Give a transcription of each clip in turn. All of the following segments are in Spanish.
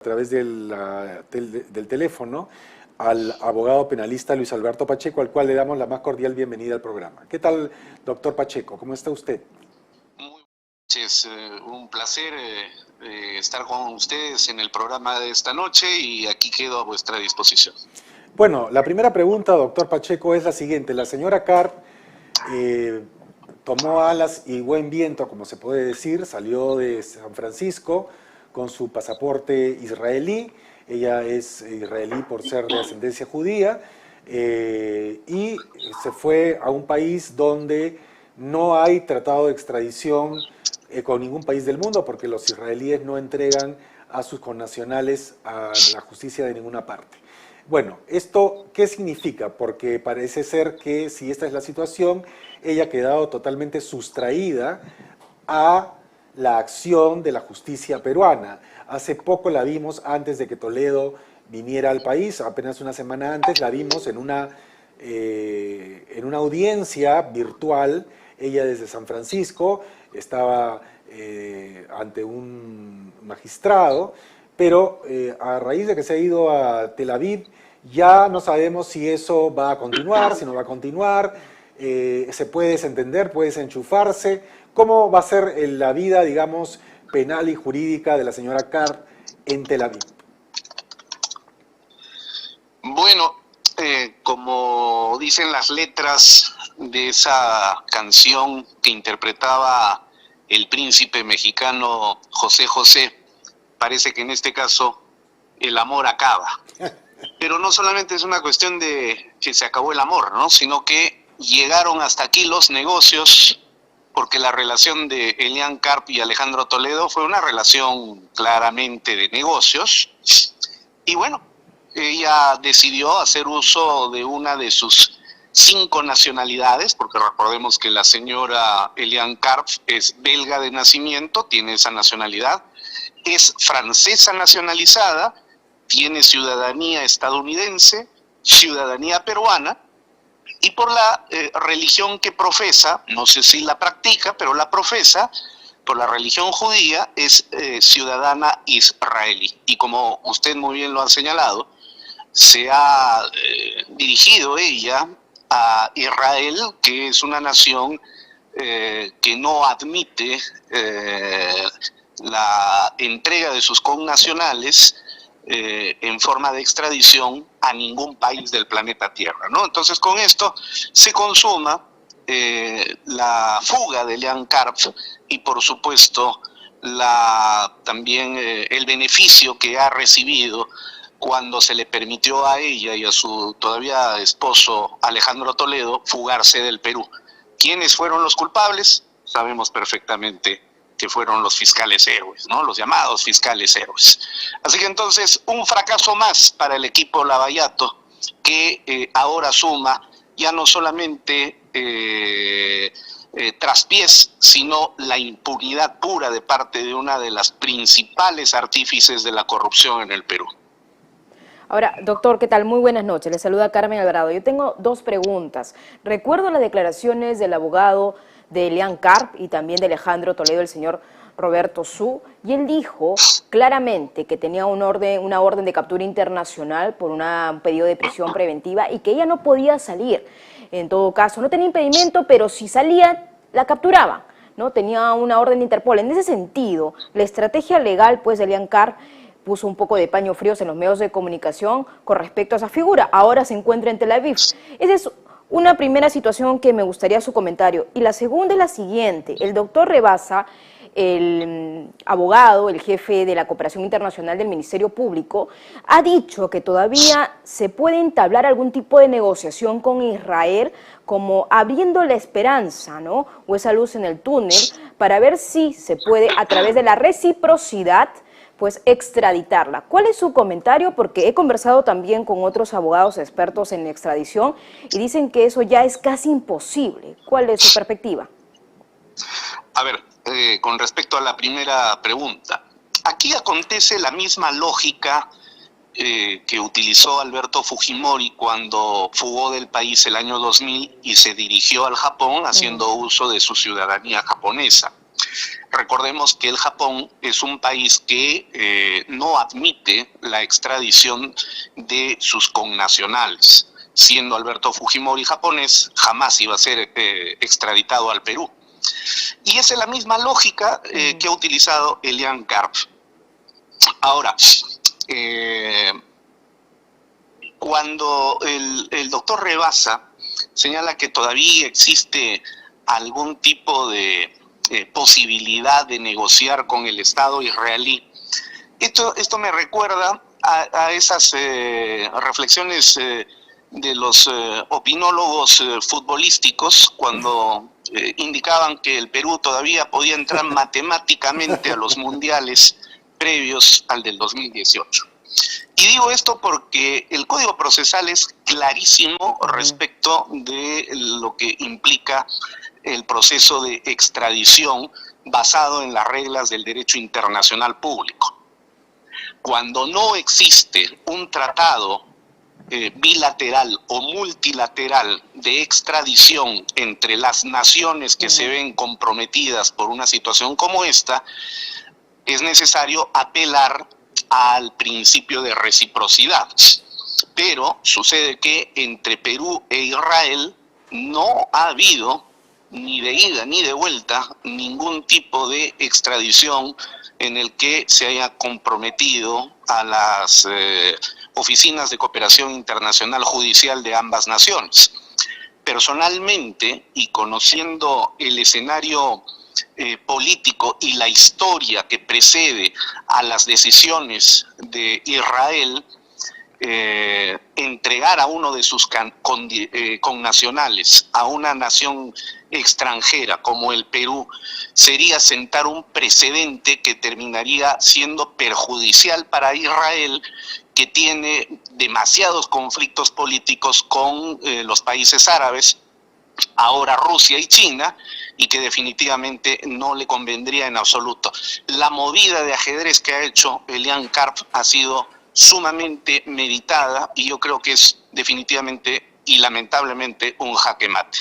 A través del teléfono al abogado penalista Luis Alberto Pacheco, al cual le damos la más cordial bienvenida al programa. ¿Qué tal, doctor Pacheco? ¿Cómo está usted? Muy buenas noches, un placer estar con ustedes en el programa de esta noche y aquí quedo a vuestra disposición. Bueno, la primera pregunta, doctor Pacheco, es la siguiente. La señora Karp tomó alas y buen viento, como se puede decir, salió de San Francisco con su pasaporte israelí. Ella es israelí por ser de ascendencia judía y se fue a un país donde no hay tratado de extradición con ningún país del mundo, porque los israelíes no entregan a sus connacionales a la justicia de ninguna parte. Bueno, ¿esto qué significa? Porque parece ser que si esta es la situación, ella ha quedado totalmente sustraída a la acción de la justicia peruana. Hace poco la vimos, antes de que Toledo viniera al país, apenas una semana antes, la vimos en una audiencia virtual. Ella desde San Francisco estaba ante un magistrado, pero a raíz de que se ha ido a Tel Aviv, ya no sabemos si eso va a continuar, si no va a continuar, se puede desentender, puede desenchufarse. ¿Cómo va a ser la vida, digamos, penal y jurídica de la señora Karp en Tel Aviv? Bueno, como dicen las letras de esa canción que interpretaba el príncipe mexicano José José, parece que en este caso el amor acaba. Pero no solamente es una cuestión de que se acabó el amor, ¿no? Sino que llegaron hasta aquí los negocios, porque la relación de Elian Karp y Alejandro Toledo fue una relación claramente de negocios. Y bueno, ella decidió hacer uso de una de sus 5 nacionalidades, porque recordemos que la señora Elian Karp es belga de nacimiento, tiene esa nacionalidad, es francesa nacionalizada, tiene ciudadanía estadounidense, ciudadanía peruana, y por la religión que profesa, no sé si la practica, pero la profesa, por la religión judía, es ciudadana israelí. Y como usted muy bien lo ha señalado, se ha dirigido ella a Israel, que es una nación que no admite la entrega de sus connacionales en forma de extradición a ningún país del planeta Tierra, ¿no? Entonces con esto se consuma la fuga de Elian Karp y por supuesto también el beneficio que ha recibido cuando se le permitió a ella y a su todavía esposo Alejandro Toledo fugarse del Perú. ¿Quiénes fueron los culpables? Sabemos perfectamente que fueron los fiscales héroes, ¿no? Los llamados fiscales héroes. Así que entonces un fracaso más para el equipo Lavallato, que ahora suma ya no solamente traspiés, sino la impunidad pura de parte de una de las principales artífices de la corrupción en el Perú. Ahora, doctor, ¿qué tal? Muy buenas noches. Le saluda Carmen Alvarado. Yo tengo 2 preguntas. Recuerdo las declaraciones del abogado de Elian Karp y también de Alejandro Toledo, el señor Roberto Su, y él dijo claramente que tenía una orden de captura internacional por un pedido de prisión preventiva y que ella no podía salir. En todo caso, no tenía impedimento, pero si salía, la capturaban, ¿no? Tenía una orden de Interpol. En ese sentido, la estrategia legal, pues, de Elian Karp puso un poco de paños fríos en los medios de comunicación con respecto a esa figura. Ahora se encuentra en Tel Aviv. Esa es una primera situación que me gustaría su comentario. Y la segunda es la siguiente. El doctor Rebasa, el abogado, el jefe de la cooperación internacional del Ministerio Público, ha dicho que todavía se puede entablar algún tipo de negociación con Israel, como abriendo la esperanza, ¿no? O esa luz en el túnel, para ver si se puede, a través de la reciprocidad, pues extraditarla. ¿Cuál es su comentario? Porque he conversado también con otros abogados expertos en extradición y dicen que eso ya es casi imposible. ¿Cuál es su perspectiva? A ver, con respecto a la primera pregunta, aquí acontece la misma lógica que utilizó Alberto Fujimori cuando fugó del país el año 2000 y se dirigió al Japón haciendo uso de su ciudadanía japonesa. Recordemos que el Japón es un país que no admite la extradición de sus connacionales. Siendo Alberto Fujimori japonés, jamás iba a ser extraditado al Perú. Y esa es la misma lógica que ha utilizado Elian Karp. Ahora, cuando el doctor Rebasa señala que todavía existe algún tipo de posibilidad de negociar con el Estado israelí, esto me recuerda a esas reflexiones de los opinólogos futbolísticos cuando indicaban que el Perú todavía podía entrar matemáticamente a los mundiales previos al del 2018. Y digo esto porque el Código Procesal es clarísimo respecto de lo que implica el proceso de extradición basado en las reglas del derecho internacional público. Cuando no existe un tratado bilateral o multilateral de extradición entre las naciones que se ven comprometidas por una situación como esta, es necesario apelar al principio de reciprocidad. Pero sucede que entre Perú e Israel no ha habido ni de ida ni de vuelta ningún tipo de extradición en el que se haya comprometido a las oficinas de cooperación internacional judicial de ambas naciones. Personalmente, y conociendo el escenario político y la historia que precede a las decisiones de Israel, entregar a uno de sus connacionales a una nación extranjera como el Perú sería sentar un precedente que terminaría siendo perjudicial para Israel, que tiene demasiados conflictos políticos con los países árabes, ahora Rusia y China, y que definitivamente no le convendría en absoluto. La movida de ajedrez que ha hecho Elian Karp ha sido sumamente meditada y yo creo que es definitivamente y lamentablemente un jaque mate.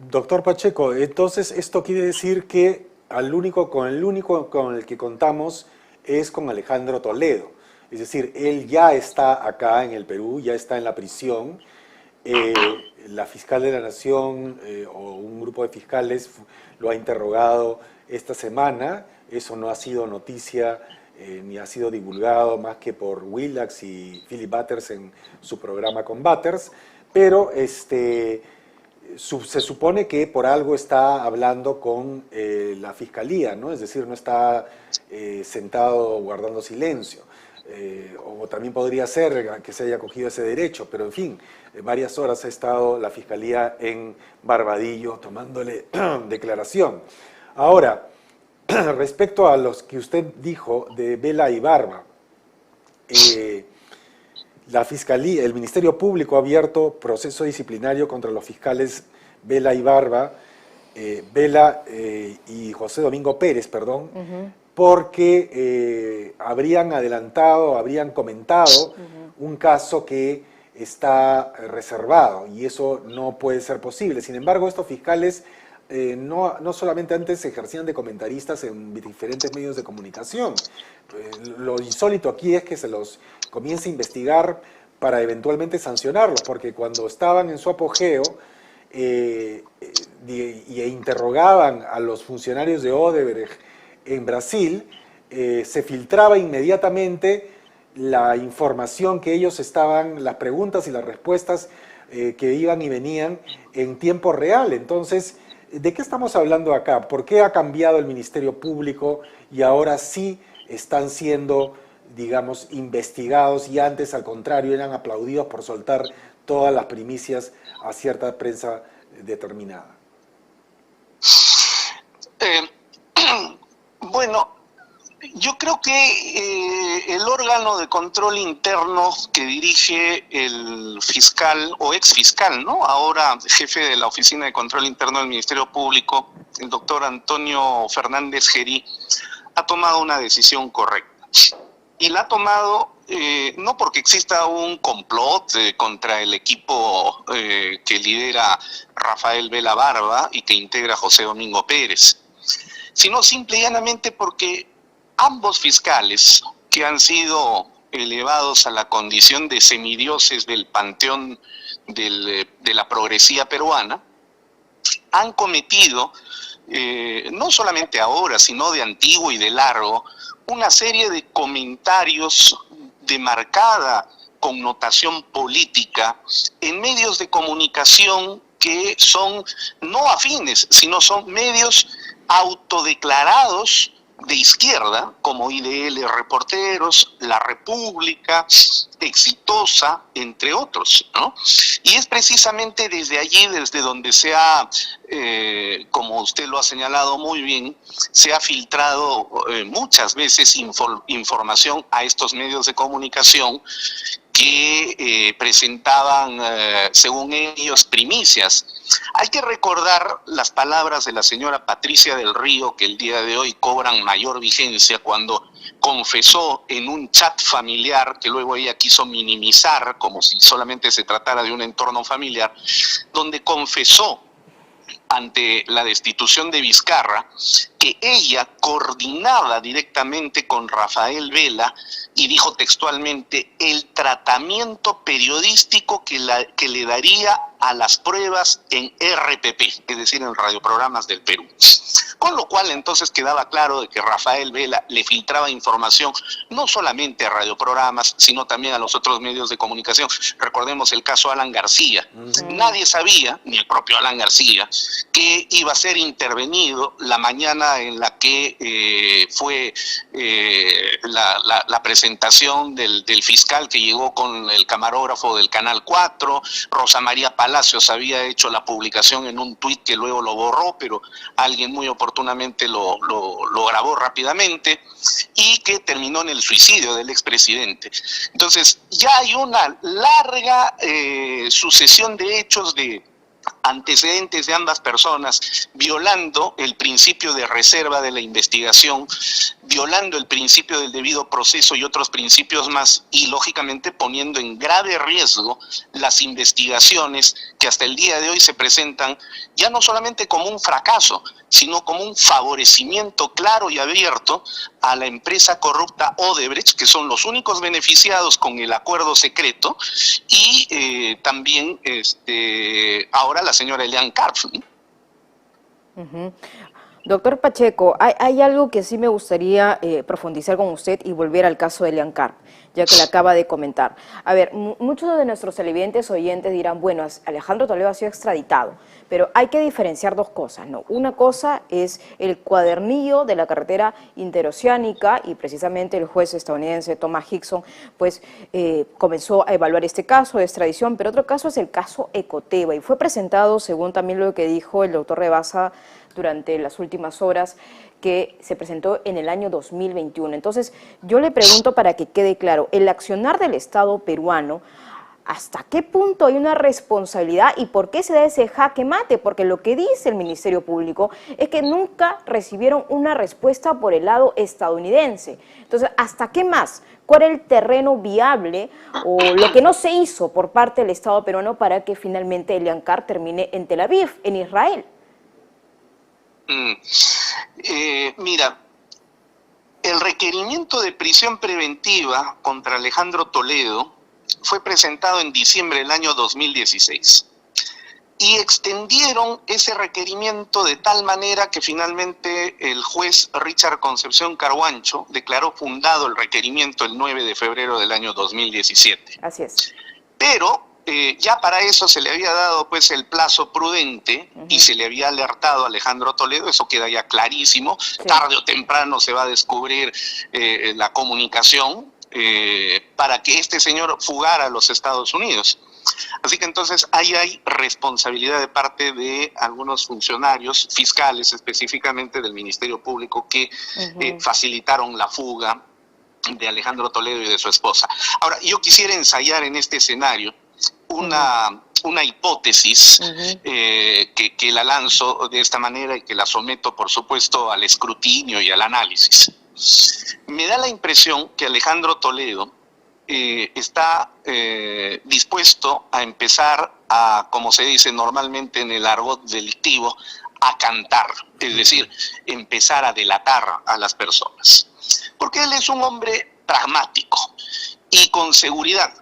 Doctor Pacheco, entonces esto quiere decir que el único con el que contamos es con Alejandro Toledo. Es decir, él ya está acá en el Perú, ya está en la prisión. La fiscal de la Nación o un grupo de fiscales lo ha interrogado esta semana. Eso no ha sido noticia ni ha sido divulgado más que por Willax y Philip Butters en su programa con Butters, pero se supone que por algo está hablando con la fiscalía, ¿no? Es decir, no está sentado guardando silencio. O también podría ser que se haya cogido ese derecho, pero en fin, varias horas ha estado la fiscalía en Barbadillo tomándole declaración. Ahora, respecto a los que usted dijo de Vela y Barba, la Fiscalía, el Ministerio Público ha abierto proceso disciplinario contra los fiscales Vela y Barba, Vela y José Domingo Pérez, perdón, porque habrían comentado un caso que está reservado y eso no puede ser posible. Sin embargo, estos fiscales no solamente antes ejercían de comentaristas en diferentes medios de comunicación. Lo insólito aquí es que se los comience a investigar para eventualmente sancionarlos, porque cuando estaban en su apogeo e interrogaban a los funcionarios de Odebrecht en Brasil, se filtraba inmediatamente la información que ellos las preguntas y las respuestas que iban y venían en tiempo real. Entonces, ¿de qué estamos hablando acá? ¿Por qué ha cambiado el Ministerio Público y ahora sí están siendo, digamos, investigados y antes, al contrario, eran aplaudidos por soltar todas las primicias a cierta prensa determinada? Bueno, yo creo que el órgano de control interno que dirige el fiscal o exfiscal, ¿no? Ahora jefe de la Oficina de Control Interno del Ministerio Público, el doctor Antonio Fernández Gerí, ha tomado una decisión correcta. Y la ha tomado no porque exista un complot contra el equipo que lidera Rafael Vela Barba y que integra José Domingo Pérez, sino simple y llanamente porque ambos fiscales que han sido elevados a la condición de semidioses del panteón de la progresía peruana, han cometido, no solamente ahora, sino de antiguo y de largo, una serie de comentarios de marcada connotación política en medios de comunicación que son no afines, sino son medios autodeclarados de izquierda, como IDL Reporteros, La República, Exitosa, entre otros, ¿no? Y es precisamente desde allí, desde donde se ha, como usted lo ha señalado muy bien, se ha filtrado muchas veces información a estos medios de comunicación que presentaban, según ellos, primicias. Hay que recordar las palabras de la señora Patricia del Río, que el día de hoy cobran mayor vigencia, cuando confesó en un chat familiar, que luego ella quiso minimizar, como si solamente se tratara de un entorno familiar, donde confesó ante la destitución de Vizcarra, que ella coordinaba directamente con Rafael Vela y dijo textualmente el tratamiento periodístico que le daría a las pruebas en RPP, es decir, en radioprogramas del Perú. Con lo cual entonces quedaba claro de que Rafael Vela le filtraba información no solamente a radioprogramas, sino también a los otros medios de comunicación. Recordemos el caso Alan García. Nadie sabía, ni el propio Alan García, que iba a ser intervenido la mañana en la que fue la presentación del fiscal que llegó con el camarógrafo del Canal 4. Rosa María Palacios había hecho la publicación en un tuit que luego lo borró, pero alguien muy oportunamente lo grabó rápidamente, y que terminó en el suicidio del expresidente. Entonces ya hay una larga sucesión de hechos, de antecedentes de ambas personas, violando el principio de reserva de la investigación, violando el principio del debido proceso y otros principios más, y lógicamente poniendo en grave riesgo las investigaciones que hasta el día de hoy se presentan ya no solamente como un fracaso, sino como un favorecimiento claro y abierto a la empresa corrupta Odebrecht, que son los únicos beneficiados con el acuerdo secreto, y también ahora la señora Elian Karp. Doctor Pacheco, hay algo que sí me gustaría profundizar con usted y volver al caso de Elian Karp, ya que le acaba de comentar. A ver, muchos de nuestros televidentes oyentes dirán, bueno, Alejandro Toledo ha sido extraditado, pero hay que diferenciar dos cosas, ¿no? Una cosa es el cuadernillo de la carretera interoceánica, y precisamente el juez estadounidense Thomas Hickson pues comenzó a evaluar este caso de extradición, pero otro caso es el caso Ecoteva, y fue presentado, según también lo que dijo el doctor Rebasa durante las últimas horas, que se presentó en el año 2021. Entonces, yo le pregunto para que quede claro, el accionar del Estado peruano, ¿hasta qué punto hay una responsabilidad y por qué se da ese jaque mate? Porque lo que dice el Ministerio Público es que nunca recibieron una respuesta por el lado estadounidense. Entonces, ¿hasta qué más? ¿Cuál es el terreno viable o lo que no se hizo por parte del Estado peruano para que finalmente Elian Karp termine en Tel Aviv, en Israel? Mira, el requerimiento de prisión preventiva contra Alejandro Toledo fue presentado en diciembre del año 2016 y extendieron ese requerimiento de tal manera que finalmente el juez Richard Concepción Carhuancho declaró fundado el requerimiento el 9 de febrero del año 2017. Así es. Pero ya para eso se le había dado pues el plazo prudente y se le había alertado a Alejandro Toledo, eso queda ya clarísimo, tarde o temprano se va a descubrir la comunicación para que este señor fugara a los Estados Unidos. Así que entonces ahí hay responsabilidad de parte de algunos funcionarios fiscales, específicamente del Ministerio Público, que facilitaron la fuga de Alejandro Toledo y de su esposa. Ahora, yo quisiera ensayar en este escenario una hipótesis que la lanzo de esta manera y que la someto, por supuesto, al escrutinio y al análisis. Me da la impresión que Alejandro Toledo está dispuesto a empezar a, como se dice normalmente en el argot delictivo, a cantar, es decir, empezar a delatar a las personas. Porque él es un hombre pragmático y con seguridad.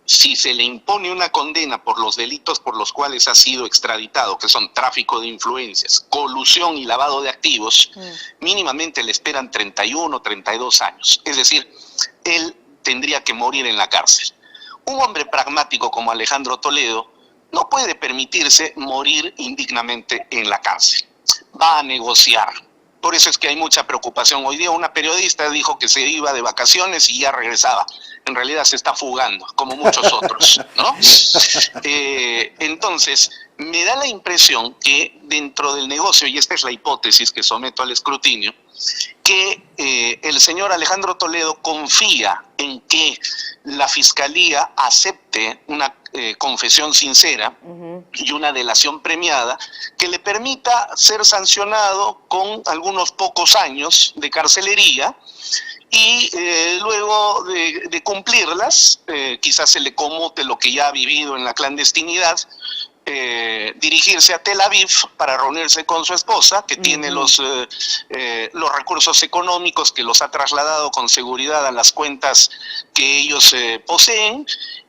Si se le impone una condena por los delitos por los cuales ha sido extraditado, que son tráfico de influencias, colusión y lavado de activos, mínimamente le esperan 31, 32 años. Es decir, él tendría que morir en la cárcel. Un hombre pragmático como Alejandro Toledo no puede permitirse morir indignamente en la cárcel. Va a negociar. Por eso es que hay mucha preocupación. Hoy día una periodista dijo que se iba de vacaciones y ya regresaba. En realidad se está fugando, como muchos otros, ¿no? Entonces, me da la impresión que dentro del negocio, y esta es la hipótesis que someto al escrutinio, que el señor Alejandro Toledo confía en que la Fiscalía acepte una confesión sincera y una delación premiada que le permita ser sancionado con algunos pocos años de carcelería y luego de cumplirlas, quizás se le conmute lo que ya ha vivido en la clandestinidad, dirigirse a Tel Aviv para reunirse con su esposa, que tiene los recursos económicos, que los ha trasladado con seguridad a las cuentas que ellos poseen,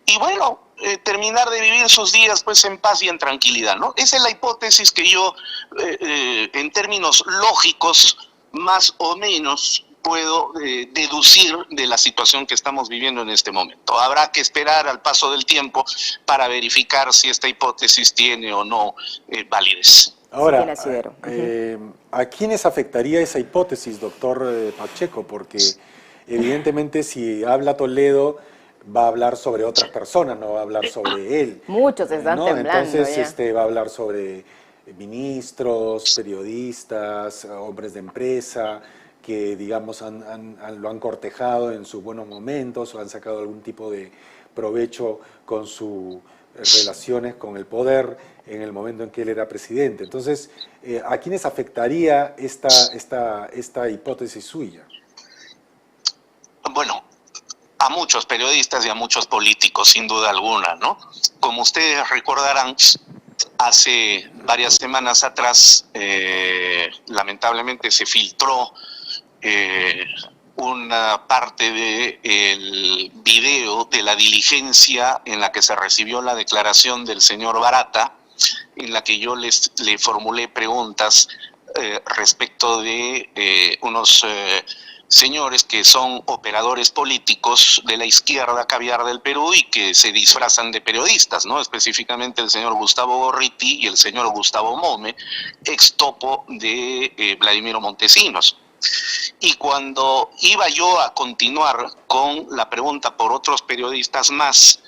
y bueno, terminar de vivir sus días pues en paz y en tranquilidad, ¿no? Esa es la hipótesis que yo, en términos lógicos, más o menos puedo deducir de la situación que estamos viviendo en este momento. Habrá que esperar al paso del tiempo para verificar si esta hipótesis tiene o no validez. Ahora, ¿a quiénes afectaría esa hipótesis, doctor Pacheco? Porque evidentemente si habla Toledo va a hablar sobre otras personas, no va a hablar sobre él. Muchos están temblando. Entonces va a hablar sobre ministros, periodistas, hombres de empresa, que digamos lo han cortejado en sus buenos momentos o han sacado algún tipo de provecho con sus relaciones con el poder en el momento en que él era presidente. Entonces, ¿a quiénes afectaría esta hipótesis suya? Bueno, a muchos periodistas y a muchos políticos, sin duda alguna, ¿no? Como ustedes recordarán, hace varias semanas atrás, lamentablemente se filtró una parte del video de la diligencia en la que se recibió la declaración del señor Barata, en la que yo le formulé preguntas respecto de unos señores que son operadores políticos de la izquierda caviar del Perú y que se disfrazan de periodistas, ¿no? Específicamente el señor Gustavo Gorriti y el señor Gustavo Mome, ex topo de Vladimiro Montesinos. Y cuando iba yo a continuar con la pregunta por otros periodistas más,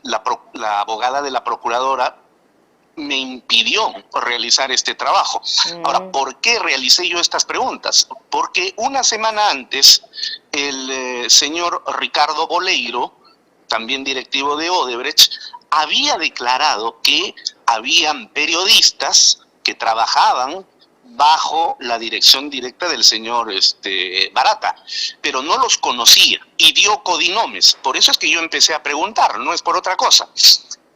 la abogada de la procuradora me impidió realizar este trabajo. Ahora, ¿por qué realicé yo estas preguntas? Porque una semana antes el señor Ricardo Boleiro, también directivo de Odebrecht, había declarado que habían periodistas que trabajaban bajo la dirección directa del señor Barata, pero no los conocía y dio codinomes. Por eso es que yo empecé a preguntar, no es por otra cosa.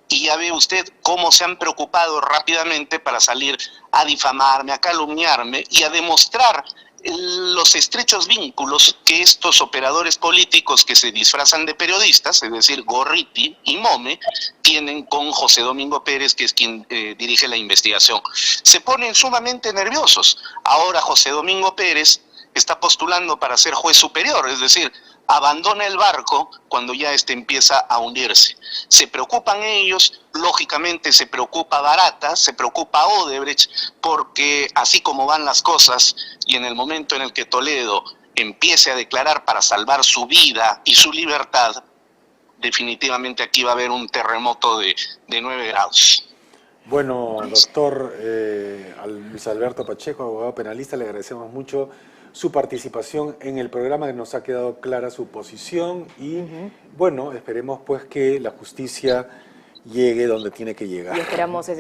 Y ya ve usted cómo se han preocupado rápidamente para salir a difamarme, a calumniarme y a demostrar los estrechos vínculos que estos operadores políticos que se disfrazan de periodistas, es decir, Gorriti y Mome, tienen con José Domingo Pérez, que es quien dirige la investigación. Se ponen sumamente nerviosos. Ahora José Domingo Pérez está postulando para ser juez superior, es decir, abandona el barco cuando ya empieza a hundirse. Se preocupan ellos, lógicamente se preocupa Barata, se preocupa Odebrecht, porque así como van las cosas y en el momento en el que Toledo empiece a declarar para salvar su vida y su libertad, definitivamente aquí va a haber un terremoto de 9 grados. Bueno, doctor Luis Alberto Pacheco, abogado penalista, le agradecemos mucho su participación en el programa, que nos ha quedado clara su posición y bueno, esperemos pues que la justicia llegue donde tiene que llegar. Y esperamos ese